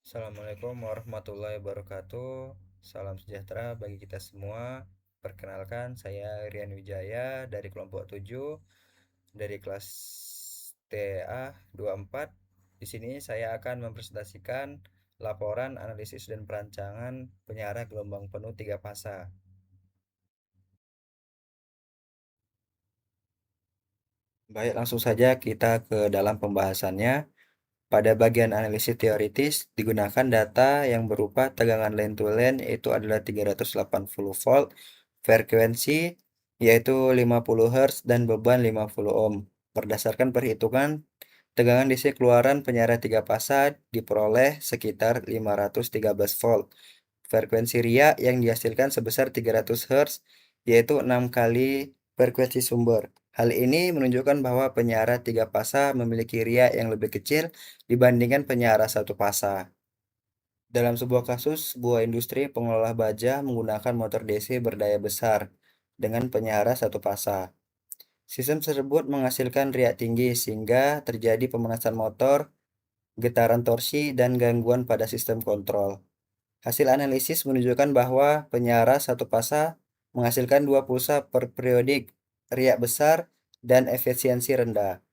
Assalamualaikum warahmatullahi wabarakatuh. Salam sejahtera bagi kita semua. Perkenalkan, saya Rian Wijaya dari kelompok 7 dari kelas TA 24. Di sini saya akan mempresentasikan laporan analisis dan perancangan penyiaran gelombang penuh 3 fasa. Baik, langsung saja kita ke dalam pembahasannya. Pada bagian analisis teoritis, digunakan data yang berupa tegangan line to line yaitu adalah 380 volt, frekuensi yaitu 50 Hz dan beban 50 ohm. Berdasarkan perhitungan, tegangan DC keluaran penyiaran 3 fasa diperoleh sekitar 513 volt. Frekuensi riak yang dihasilkan sebesar 300 Hz yaitu 6 kali frekuensi sumber. Hal ini menunjukkan bahwa penyiaran 3 fasa memiliki riak yang lebih kecil dibandingkan penyiaran satu fasa. Dalam sebuah kasus, sebuah industri pengelola baja menggunakan motor DC berdaya besar dengan penyiaran satu fasa. Sistem tersebut menghasilkan riak tinggi sehingga terjadi pemanasan motor, getaran torsi, dan gangguan pada sistem kontrol. Hasil analisis menunjukkan bahwa penyiaran satu fasa menghasilkan 2 pulsa per periodik, riak besar, dan efisiensi rendah.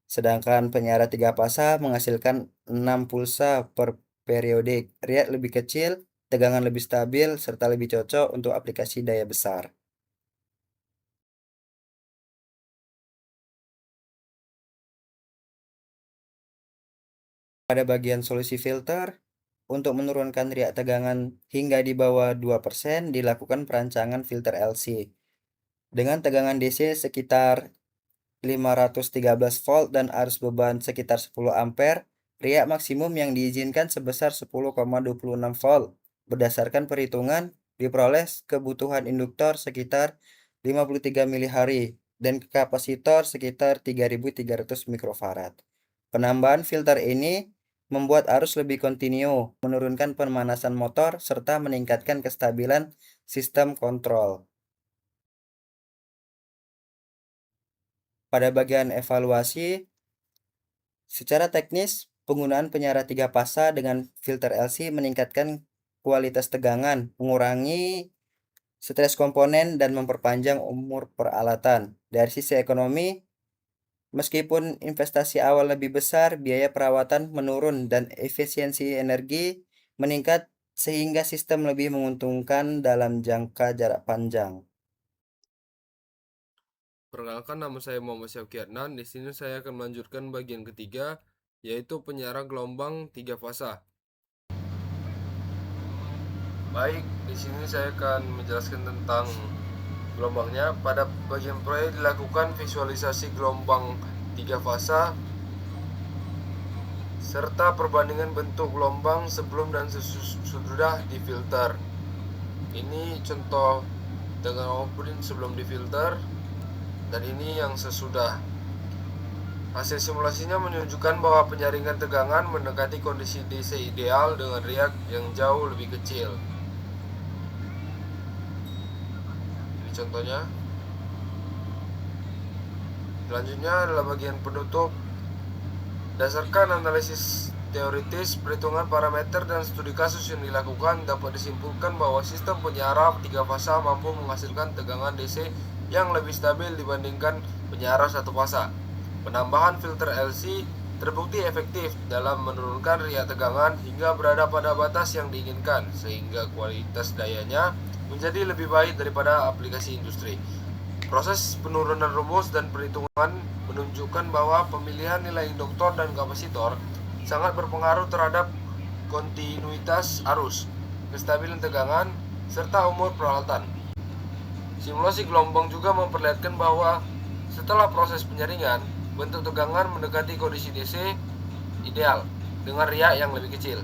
Sedangkan penyiaran 3 fasa menghasilkan 6 pulsa per periodik, riak lebih kecil, tegangan lebih stabil, serta lebih cocok untuk aplikasi daya besar. Pada bagian solusi filter, untuk menurunkan riak tegangan hingga di bawah 2%, dilakukan perancangan filter LC. Dengan tegangan DC sekitar 513 volt dan arus beban sekitar 10 ampere, riak maksimum yang diizinkan sebesar 10,26 volt. Berdasarkan perhitungan, diperoleh kebutuhan induktor sekitar 53 mAh dan kapasitor sekitar 3.300 mikrofarad. Penambahan filter ini membuat arus lebih kontinu, menurunkan pemanasan motor, serta meningkatkan kestabilan sistem kontrol. Pada bagian evaluasi, secara teknis, penggunaan penyiaran 3 fasa dengan filter LC meningkatkan kualitas tegangan, mengurangi stres komponen, dan memperpanjang umur peralatan. Dari sisi ekonomi, meskipun investasi awal lebih besar, biaya perawatan menurun dan efisiensi energi meningkat sehingga sistem lebih menguntungkan dalam jangka jarak panjang. Perkenalkan, nama saya Muhammad Syauki Adnan. Di sini saya akan melanjutkan bagian ketiga, yaitu penyiaran gelombang 3 fasa. Baik, di sini saya akan menjelaskan tentang gelombangnya. Pada bagian proyek dilakukan visualisasi gelombang 3 fasa serta perbandingan bentuk gelombang sebelum dan sesudah difilter. Ini contoh dengan output sebelum difilter dan ini yang sesudah. Hasil simulasinya menunjukkan bahwa penyaringan tegangan mendekati kondisi DC ideal dengan riak yang jauh lebih kecil. Ini contohnya. Selanjutnya adalah bagian penutup. Berdasarkan analisis teoritis, perhitungan parameter dan studi kasus yang dilakukan, dapat disimpulkan bahwa sistem penyiaran 3 fasa mampu menghasilkan tegangan DC yang lebih stabil dibandingkan penyiaran satu fasa. Penambahan filter LC terbukti efektif dalam menurunkan riak tegangan hingga berada pada batas yang diinginkan, sehingga kualitas dayanya menjadi lebih baik daripada aplikasi industri. Proses penurunan rumus dan perhitungan menunjukkan bahwa pemilihan nilai induktor dan kapasitor sangat berpengaruh terhadap kontinuitas arus, kestabilan tegangan, serta umur peralatan. Simulasi gelombang juga memperlihatkan bahwa setelah proses penyaringan, bentuk tegangan mendekati kondisi DC ideal dengan riak yang lebih kecil.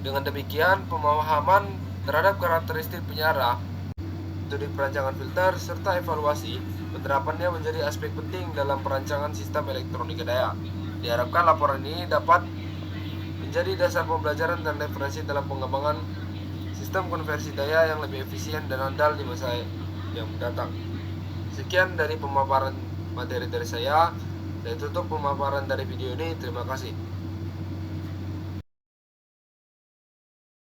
Dengan demikian, pemahaman terhadap karakteristik penyiaran, metode perancangan filter, serta evaluasi penerapannya menjadi aspek penting dalam perancangan sistem elektronika daya. Diharapkan laporan ini dapat menjadi dasar pembelajaran dan referensi dalam pengembangan sistem konversi daya yang lebih efisien dan andal di masa yang mendatang. Sekian dari pemaparan materi dari saya tutup pemaparan dari video ini. Terima kasih.